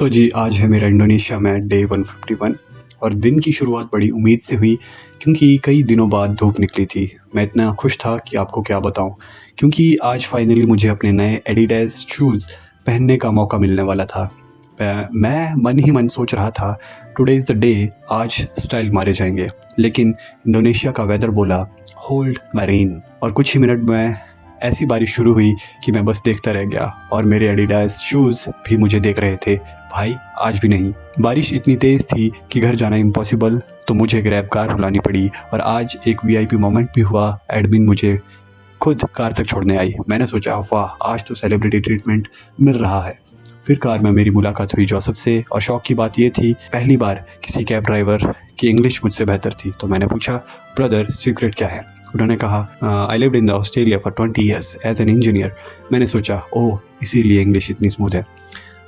तो जी आज है मेरा इंडोनेशिया में डे 151 और दिन की शुरुआत बड़ी उम्मीद से हुई क्योंकि कई दिनों बाद धूप निकली थी। मैं इतना खुश था कि आपको क्या बताऊं, क्योंकि आज फाइनली मुझे अपने नए एडिडास शूज़ पहनने का मौका मिलने वाला था। मैं मन ही मन सोच रहा था, टुडे इज़ द डे, आज स्टाइल मारे जाएंगे। लेकिन इंडोनेशिया का वेदर बोला होल्ड मैरीन, और कुछ ही मिनट में ऐसी बारिश शुरू हुई कि मैं बस देखता रह गया और मेरे एडिडास शूज़ भी मुझे देख रहे थे। भाई आज भी नहीं। बारिश इतनी तेज़ थी कि घर जाना इम्पॉसिबल, तो मुझे ग्रैब कार बुलानी पड़ी और आज एक वीआईपी मोमेंट भी हुआ। एडमिन मुझे खुद कार तक छोड़ने आई। मैंने सोचा वाह, आज तो सेलिब्रिटी ट्रीटमेंट मिल रहा है। फिर कार में मेरी मुलाकात हुई जोसेफ से, और शौक की बात ये थी पहली बार किसी कैब ड्राइवर की इंग्लिश मुझसे बेहतर थी। तो मैंने पूछा, ब्रदर सीक्रेट क्या है? उन्होंने कहा, I lived in the Australia for 20 years as an engineer. मैंने सोचा ओह, इसीलिए इंग्लिश इतनी स्मूथ है।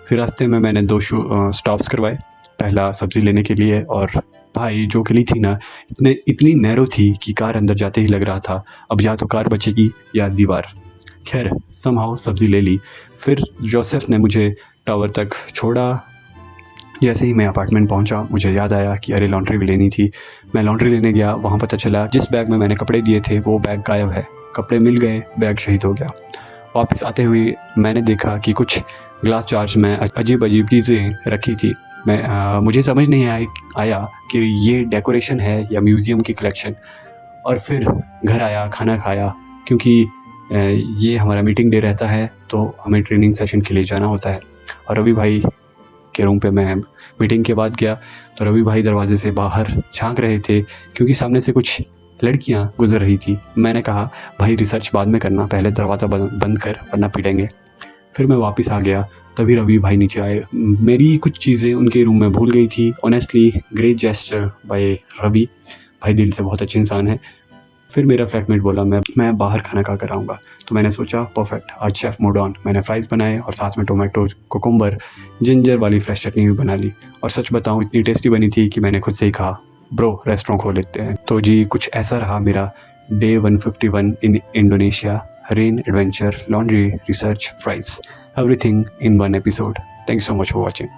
फिर रास्ते में मैंने दो स्टॉप्स करवाए। पहला सब्ज़ी लेने के लिए, और भाई जो गली थी ना, इतनी नैरो थी कि कार अंदर जाते ही लग रहा था अब या तो कार बचेगी या दीवार। खैर समहाउ सब्ज़ी ले ली। फिर जोसेफ ने मुझे टावर तक छोड़ा। जैसे ही मैं अपार्टमेंट पहुंचा, मुझे याद आया कि अरे लॉन्ड्री भी लेनी थी। मैं लॉन्ड्री लेने गया, वहाँ पता चला जिस बैग में मैंने कपड़े दिए थे वो बैग गायब है। कपड़े मिल गए, बैग शहीद हो गया। वापस आते हुए मैंने देखा कि कुछ ग्लास जार्स में अजीब अजीब चीज़ें रखी थी। मुझे समझ नहीं आया कि ये डेकोरेशन है या म्यूज़ियम की कलेक्शन। और फिर घर आया, खाना खाया, क्योंकि ये हमारा मीटिंग डे रहता है तो हमें ट्रेनिंग सेशन के लिए जाना होता है। और रवि भाई के रूम पे मैं मीटिंग के बाद गया तो रवि भाई दरवाजे से बाहर झांक रहे थे, क्योंकि सामने से कुछ लड़कियां गुजर रही थी। मैंने कहा, भाई रिसर्च बाद में करना, पहले दरवाज़ा बंद कर वरना पिटेंगे। फिर मैं वापस आ गया, तभी रवि भाई नीचे आए। मेरी कुछ चीज़ें उनके रूम में भूल गई थी। Honestly great gesture by Ravi bhai, दिल से बहुत अच्छे इंसान है। फिर मेरा फ्लैटमेट बोला मैं बाहर खाना खा कर आऊँगा। तो मैंने सोचा परफेक्ट, आज शेफ़ मूड ऑन। मैंने फ्राइज़ बनाए और साथ में टोमेटो कुकुम्बर जिंजर वाली फ्रेश चटनी भी बना ली। और सच बताऊँ, इतनी टेस्टी बनी थी कि मैंने खुद से ही कहा, ब्रो रेस्टोरेंट खोल लेते हैं। तो जी कुछ ऐसा रहा मेरा day 151 in Indonesia. Rain, adventure, laundry, research, fries, everything in one episode. Thank you so much for watching.